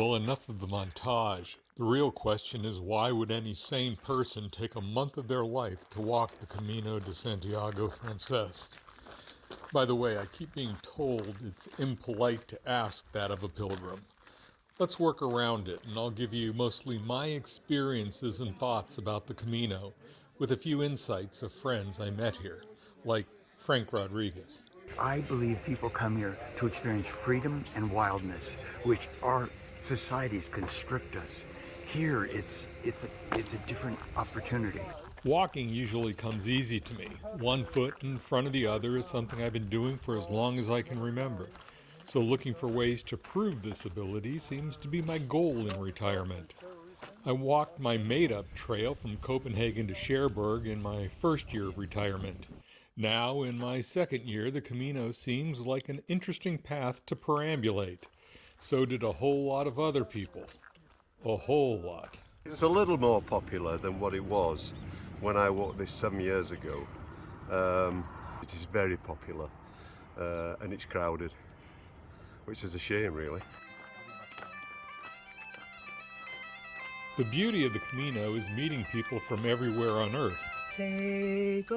Well, enough of the montage. The real question is, why would any sane person take a month of their life to walk the Camino de Santiago Frances? By the way, I keep being told it's impolite to ask that of a pilgrim. Let's work around it, and I'll give you mostly my experiences and thoughts about the Camino, with a few insights of friends I met here, like Frank Rodriguez. I believe people come here to experience freedom and wildness, which our societies constrict us. Here, it's a different opportunity. Walking usually comes easy to me. One foot in front of the other is something I've been doing for as long as I can remember. So looking for ways to prove this ability seems to be my goal in retirement. I walked my made-up trail from Copenhagen to Cherbourg in my first year of retirement. Now, in my second year, the Camino seems like an interesting path to perambulate. So did a whole lot of other people. A whole lot. It's a little more popular than what it was when I walked this 7 years ago. It is very popular and it's crowded, which is a shame, really. The beauty of the Camino is meeting people from everywhere on Earth. Take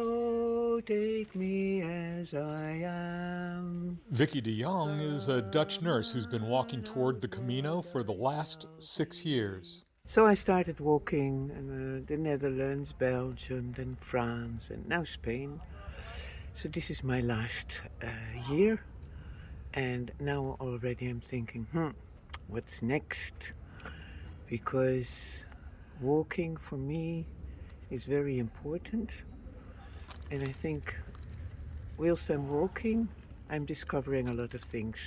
me as I am. Vicky de Jong is a Dutch nurse who's been walking toward the Camino for the last 6 years. So I started walking in the Netherlands, Belgium, then France, and now Spain. So this is my last year, and now already I'm thinking, what's next? Because walking for me is very important, and I think whilst I'm walking, I'm discovering a lot of things.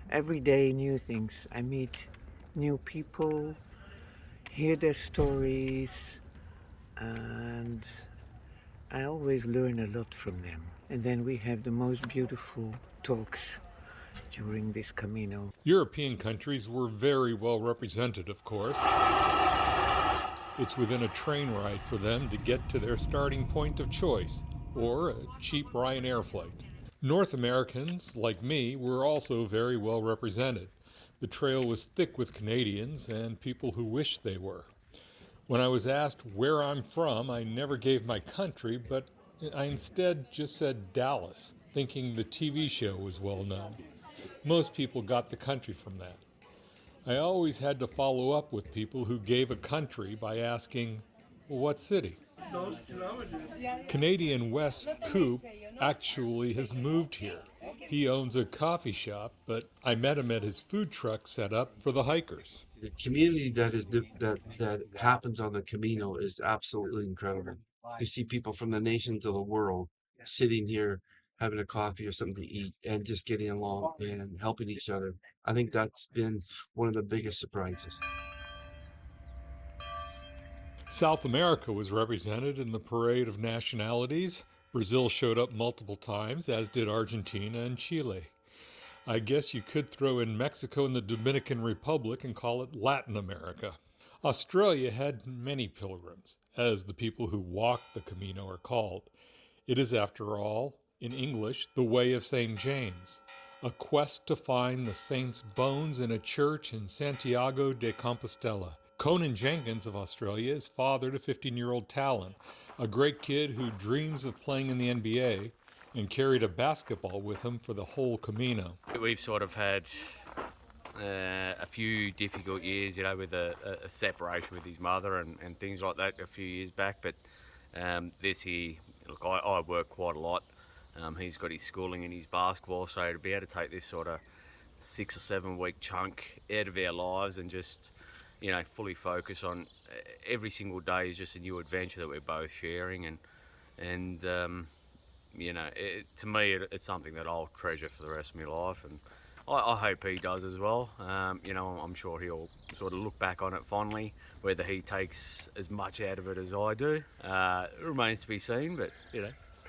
Every day, new things. I meet new people, hear their stories, and I always learn a lot from them. And then we have the most beautiful talks during this Camino. European countries were very well represented, of course. It's within a train ride for them to get to their starting point of choice, or a cheap Ryanair flight. North Americans, like me, were also very well represented. The trail was thick with Canadians and people who wished they were. When I was asked where I'm from, I never gave my country, but I instead just said Dallas, thinking the TV show was well known. Most people got the country from that. I always had to follow up with people who gave a country by asking, well, what city? Canadian Wes Coop actually has moved here. He owns a coffee shop, but I met him at his food truck set up for the hikers. The community that happens on the Camino is absolutely incredible. You see people from the nations of the world sitting here having a coffee or something to eat and just getting along and helping each other. I think that's been one of the biggest surprises. South America was represented in the parade of nationalities. Brazil showed up multiple times, as did Argentina and Chile. I guess you could throw in Mexico and the Dominican Republic and call it Latin America. Australia had many pilgrims, as the people who walked the Camino are called. It is, after all, in English, the Way of St. James, a quest to find the saint's bones in a church in Santiago de Campostela. Conan Jenkins of Australia is father to 15-year-old Talon, a great kid who dreams of playing in the NBA and carried a basketball with him for the whole Camino. We've sort of had a few difficult years, with a separation with his mother and things like that a few years back, but this year, look, I work quite a lot. He's got his schooling and his basketball, so to be able to take this sort of 6 or 7 week chunk out of our lives and just, fully focus on every single day is just a new adventure that we're both sharing, and to me, it's something that I'll treasure for the rest of my life, and I hope he does as well. I'm sure he'll sort of look back on it fondly. Whether he takes as much out of it as I do, it remains to be seen, but,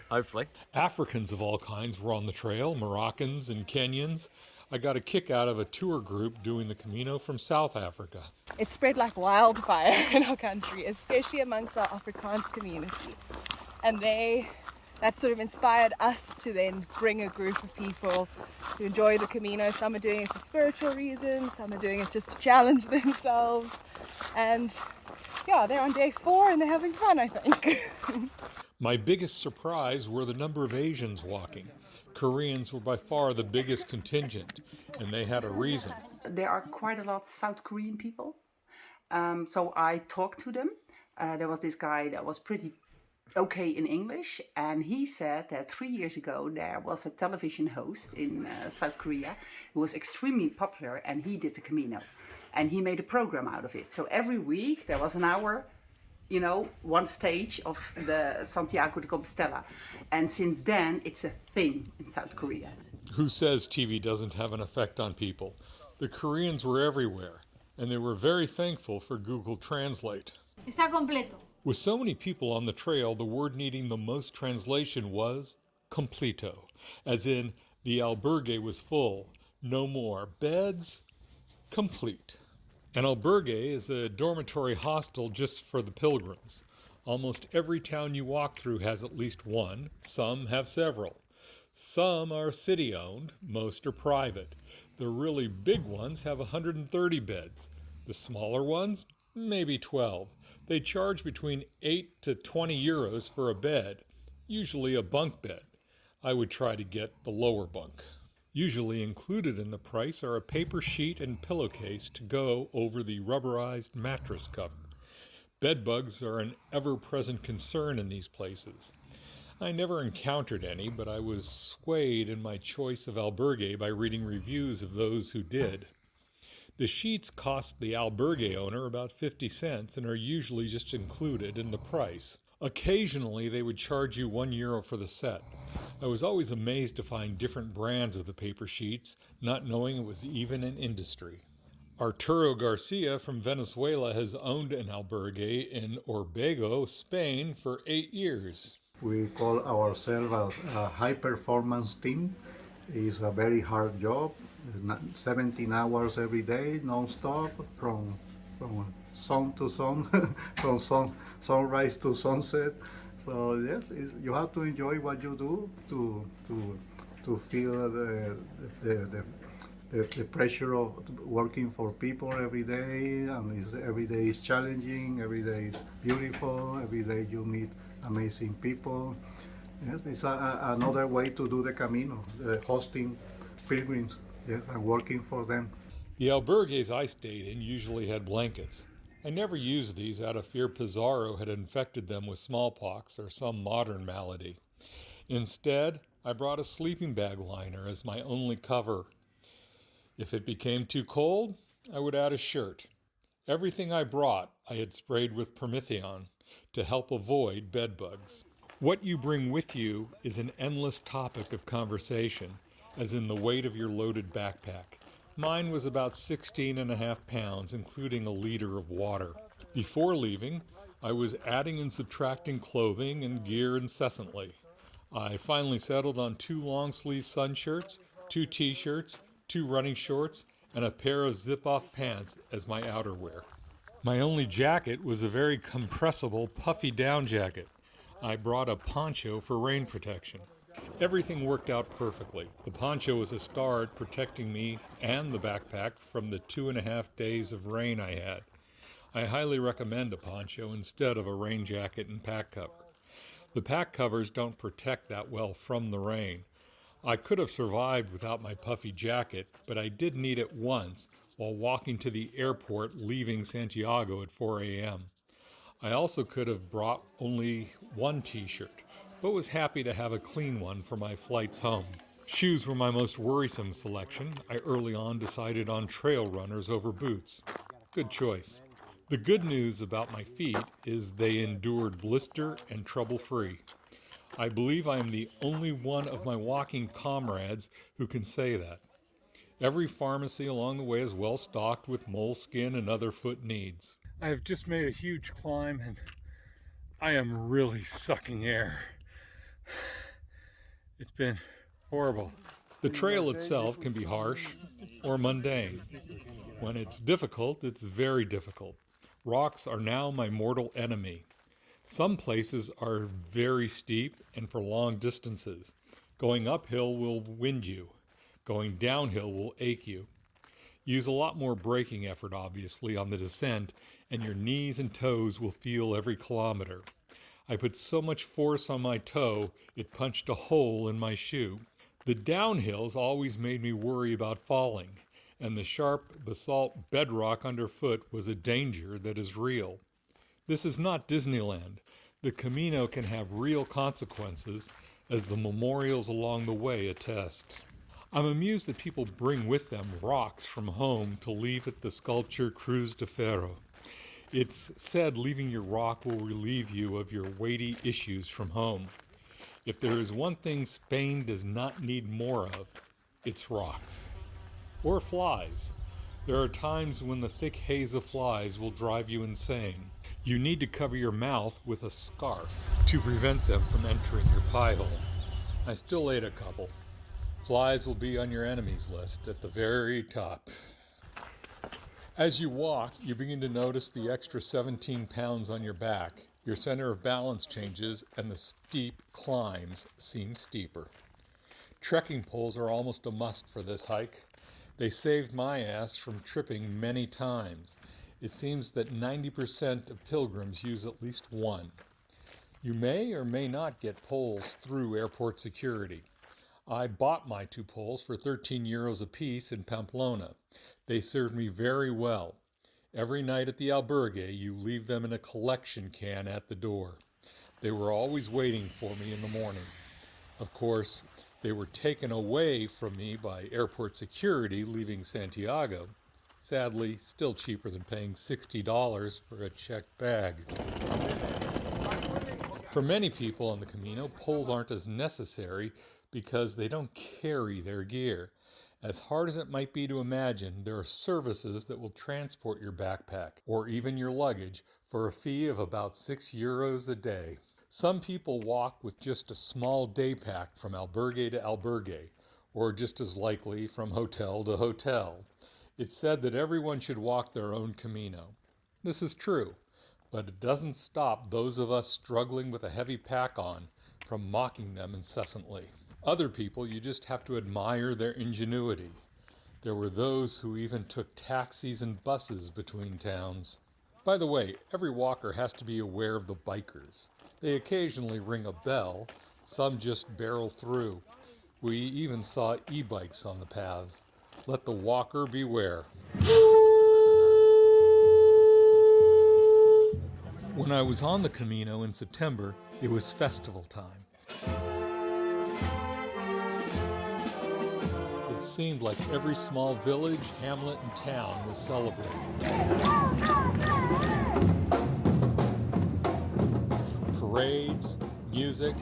hopefully. Africans of all kinds were on the trail, Moroccans and Kenyans. I got a kick out of a tour group doing the Camino from South Africa. It's spread like wildfire in our country, especially amongst our Afrikaans community. And they that sort of inspired us to then bring a group of people to enjoy the Camino. Some are doing it for spiritual reasons, some are doing it just to challenge themselves. And yeah, they're on day 4 and they're having fun, I think. My biggest surprise were the number of Asians walking. Koreans were by far the biggest contingent, and they had a reason. There are quite a lot of South Korean people. So I talked to them. There was this guy that was pretty okay in English, and he said that 3 years ago there was a television host in South Korea who was extremely popular, and he did the Camino, and he made a program out of it. So every week there was an hour, you know, one stage of the Santiago de Campostela, and since then it's a thing in South Korea. Who says TV doesn't have an effect on people? The Koreans were everywhere, and they were very thankful for Google Translate. Está completo. With so many people on the trail, the word needing the most translation was completo, as in the albergue was full, no more beds, complete. An albergue is a dormitory hostel just for the pilgrims. Almost every town you walk through has at least one, some have several. Some are city-owned, most are private. The really big ones have 130 beds. The smaller ones, maybe 12. They charge between 8 to 20 euros for a bed, usually a bunk bed. I would try to get the lower bunk. Usually included in the price are a paper sheet and pillowcase to go over the rubberized mattress cover. Bedbugs are an ever-present concern in these places. I never encountered any, but I was swayed in my choice of albergue by reading reviews of those who did. The sheets cost the albergue owner about 50 cents and are usually just included in the price. Occasionally they would charge you €1 for the set. I was always amazed to find different brands of the paper sheets, not knowing it was even an industry. Arturo Garcia from Venezuela has owned an albergue in Orbego, Spain for 8 years. We call ourselves a high-performance team. It's a very hard job, 17 hours every day, non-stop, from sun to sun, from sunrise to sunset. So yes, you have to enjoy what you do to feel the pressure of working for people every day, and every day is challenging, every day is beautiful, every day you meet amazing people. Yes, it's another way to do the Camino, hosting pilgrims, yes, and working for them. The albergues I stayed in usually had blankets. I never used these out of fear Pizarro had infected them with smallpox or some modern malady. Instead, I brought a sleeping bag liner as my only cover. If it became too cold, I would add a shirt. Everything I brought I had sprayed with permethion to help avoid bed bugs. What you bring with you is an endless topic of conversation, as in the weight of your loaded backpack. Mine was about 16.5 pounds, including a liter of water. Before leaving, I was adding and subtracting clothing and gear incessantly. I finally settled on 2 long-sleeve sun shirts, 2 t-shirts, 2 running shorts, and a pair of zip-off pants as my outerwear. My only jacket was a very compressible, puffy down jacket. I brought a poncho for rain protection. Everything worked out perfectly. The poncho was a star at protecting me and the backpack from the 2.5 days of rain I had. I highly recommend a poncho instead of a rain jacket and pack cover. The pack covers don't protect that well from the rain. I could have survived without my puffy jacket, but I did need it once while walking to the airport leaving Santiago at 4 a.m. I also could have brought only 1 t-shirt, but was happy to have a clean one for my flights home. Shoes were my most worrisome selection. I early on decided on trail runners over boots. Good choice. The good news about my feet is they endured blister and trouble-free. I believe I am the only one of my walking comrades who can say that. Every pharmacy along the way is well stocked with moleskin and other foot needs. I have just made a huge climb and I am really sucking air. It's been horrible. The trail itself can be harsh or mundane. When it's difficult, it's very difficult. Rocks are now my mortal enemy. Some places are very steep and for long distances. Going uphill will wind you. Going downhill will ache you. Use a lot more braking effort, obviously, on the descent, and your knees and toes will feel every kilometer. I put so much force on my toe, it punched a hole in my shoe. The downhills always made me worry about falling, and the sharp basalt bedrock underfoot was a danger that is real. This is not Disneyland. The Camino can have real consequences, as the memorials along the way attest. I'm amused that people bring with them rocks from home to leave at the sculpture Cruz de Ferro. It's said leaving your rock will relieve you of your weighty issues from home. If there is one thing Spain does not need more of, it's rocks. Or flies. There are times when the thick haze of flies will drive you insane. You need to cover your mouth with a scarf to prevent them from entering your pie hole. I still ate a couple. Flies will be on your enemies list at the very top. As you walk, you begin to notice the extra 17 pounds on your back. Your center of balance changes and the steep climbs seem steeper. Trekking poles are almost a must for this hike. They saved my ass from tripping many times. It seems that 90% of pilgrims use at least one. You may or may not get poles through airport security. I bought my 2 poles for 13 euros apiece in Pamplona. They served me very well. Every night at the albergue, you leave them in a collection can at the door. They were always waiting for me in the morning. Of course, they were taken away from me by airport security leaving Santiago. Sadly, still cheaper than paying $60 for a checked bag. For many people on the Camino, poles aren't as necessary because they don't carry their gear. As hard as it might be to imagine, there are services that will transport your backpack or even your luggage for a fee of about 6 euros a day. Some people walk with just a small day pack from albergue to albergue, or just as likely from hotel to hotel. It's said that everyone should walk their own Camino. This is true, but it doesn't stop those of us struggling with a heavy pack on from mocking them incessantly. Other people, you just have to admire their ingenuity. There were those who even took taxis and buses between towns. By the way, every walker has to be aware of the bikers. They occasionally ring a bell, some just barrel through. We even saw e-bikes on the paths. Let the walker beware. When I was on the Camino in September, it was festival time. It seemed like every small village, hamlet, and town was celebrating. Parades, music,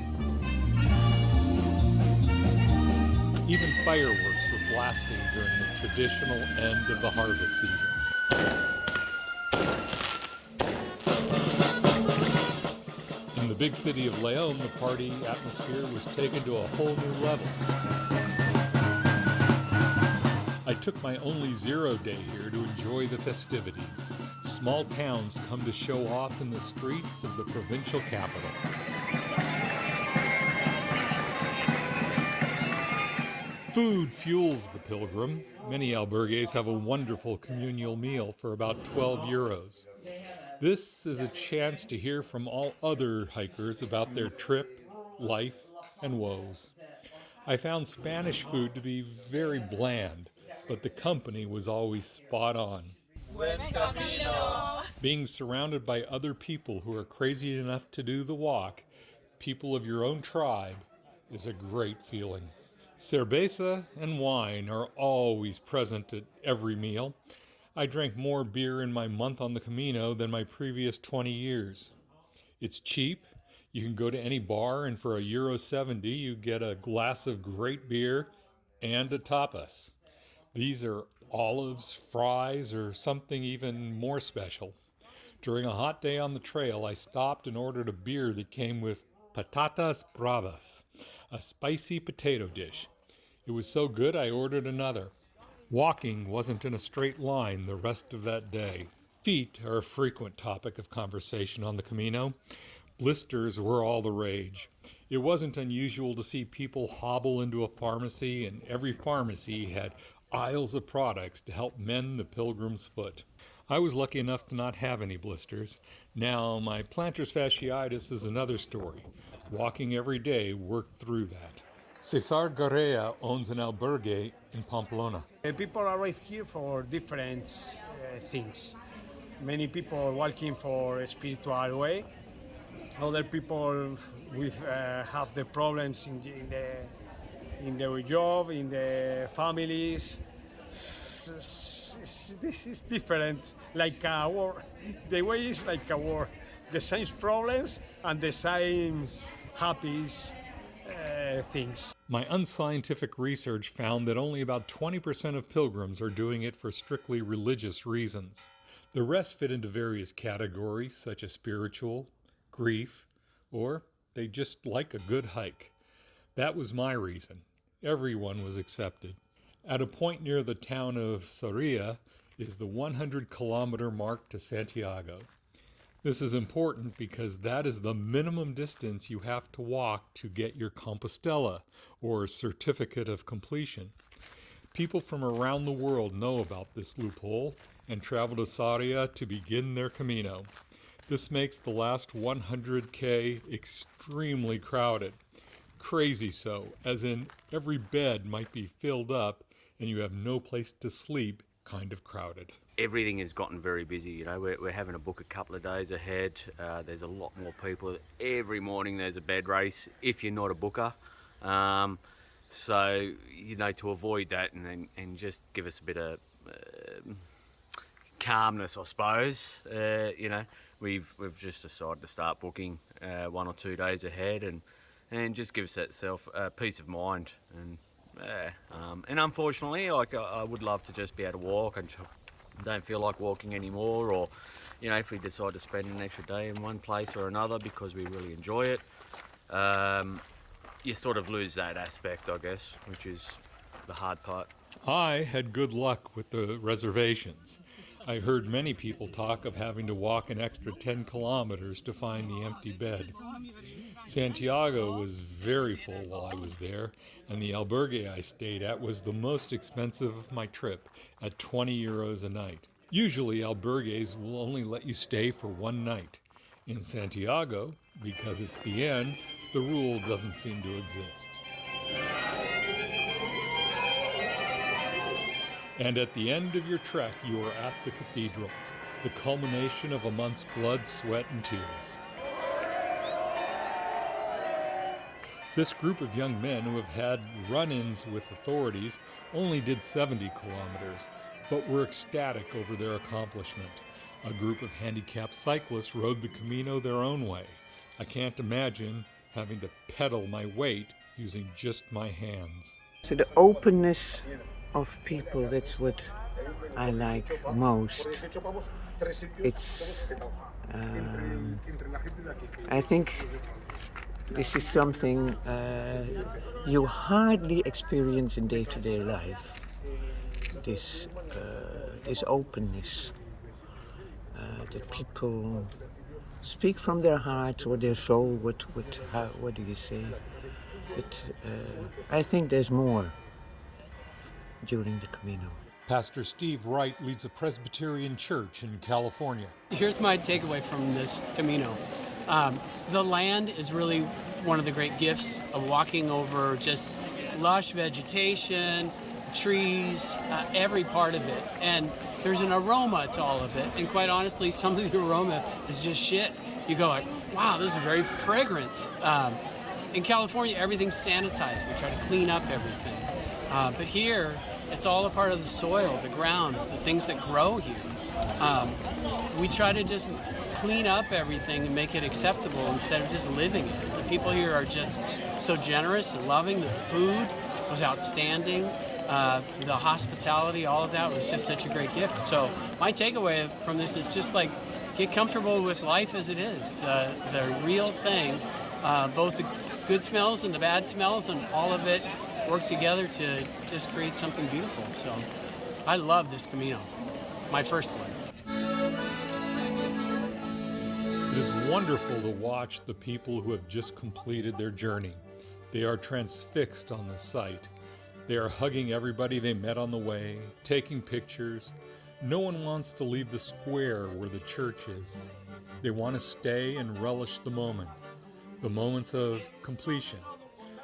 even fireworks were blasting during the traditional end of the harvest season. In the big city of León, the party atmosphere was taken to a whole new level. I took my only 0 day here to enjoy the festivities. Small towns come to show off in the streets of the provincial capital. Food fuels the pilgrim. Many albergues have a wonderful communal meal for about 12 euros. This is a chance to hear from all other hikers about their trip, life, and woes. I found Spanish food to be very bland, but the company was always spot on. Buen camino! Being surrounded by other people who are crazy enough to do the walk, people of your own tribe, is a great feeling. Cerveza and wine are always present at every meal. I drank more beer in my month on the Camino than my previous 20 years. It's cheap. You can go to any bar, and for €1.70 you get a glass of great beer and a tapas. These are olives, fries, or something even more special. During a hot day on the trail, I stopped and ordered a beer that came with patatas bravas, a spicy potato dish. It was so good I ordered another. Walking wasn't in a straight line the rest of that day. Feet are a frequent topic of conversation on the Camino. Blisters were all the rage. It wasn't unusual to see people hobble into a pharmacy, and every pharmacy had aisles of products to help mend the pilgrim's foot. I was lucky enough to not have any blisters. Now, my plantar fasciitis is another story. Walking every day worked through that. Cesar Garea owns an albergue in Pamplona. People arrive here for different things. Many people walking for a spiritual way. Other people with have the problems in their job, in the families. This is different, like a war. The way is like a war. The same problems and the same happy things. My unscientific research found that only about 20% of pilgrims are doing it for strictly religious reasons. The rest fit into various categories such as spiritual, grief, or they just like a good hike. That was my reason. Everyone was accepted. At a point near the town of Soria is the 100-kilometer mark to Santiago. This is important because that is the minimum distance you have to walk to get your Compostela, or certificate of completion. People from around the world know about this loophole and travel to Soria to begin their Camino. This makes the last 100K extremely crowded. Crazy so, as in every bed might be filled up and you have no place to sleep, kind of crowded. Everything has gotten very busy. You know, we're having to book a couple of days ahead. There's a lot more people. Every morning there's a bed race if you're not a booker. So, you know, to avoid that and just give us a bit of calmness, I suppose, you know, we've just decided to start booking 1 or 2 days ahead and just give us that peace of mind. And unfortunately, like I would love to just be able to walk and don't feel like walking anymore, or you know, if we decide to spend an extra day in one place or another because we really enjoy it, you sort of lose that aspect, I guess, which is the hard part. I had good luck with the reservations. I heard many people talk of having to walk an extra 10 kilometers to find the empty bed. Santiago was very full while I was there, and the albergue I stayed at was the most expensive of my trip, at 20 euros a night. Usually albergues will only let you stay for one night. In Santiago, because it's the end, the rule doesn't seem to exist. And at the end of your trek, you are at the cathedral, the culmination of a month's blood, sweat, and tears. This group of young men who have had run-ins with authorities only did 70 kilometers, but were ecstatic over their accomplishment. A group of handicapped cyclists rode the Camino their own way. I can't imagine having to pedal my weight using just my hands. So the openness of people, that's what I like most. It's, I think this is something you hardly experience in day-to-day life. This openness, that people speak from their hearts or their soul. What do you say? But I think there's more during the Camino. Pastor Steve Wright leads a Presbyterian church in California. Here's my takeaway from this Camino. The land is really one of the great gifts of walking over just lush vegetation, trees, every part of it. And there's an aroma to all of it. And quite honestly, some of the aroma is just shit. You go like, wow, this is very fragrant. In California, everything's sanitized. We try to clean up everything. But here, it's all a part of the soil, the ground, the things that grow here. We try to just clean up everything and make it acceptable instead of just living it. The people here are just so generous and loving. The food was outstanding. The hospitality, all of that was just such a great gift. So my takeaway from this is just like, get comfortable with life as it is. The real thing, both the good smells and the bad smells and all of it work together to just create something beautiful. So I love this Camino, my first one. It is wonderful to watch the people who have just completed their journey. They are transfixed on the sight. They are hugging everybody they met on the way, taking pictures. No one wants to leave the square where the church is. They want to stay and relish the moments of completion.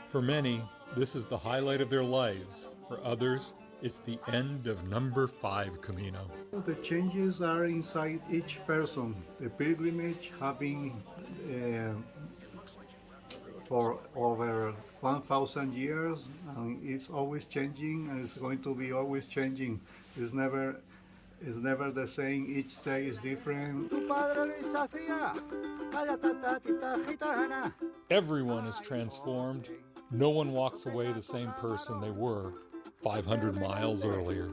For many, this is the highlight of their lives. For others, it's the end of number 5 Camino. The changes are inside each person. The pilgrimage have been for over 1,000 years, and it's always changing, and it's going to be always changing. It's never the same. Each day is different. Everyone is transformed. No one walks away the same person they were 500 miles earlier.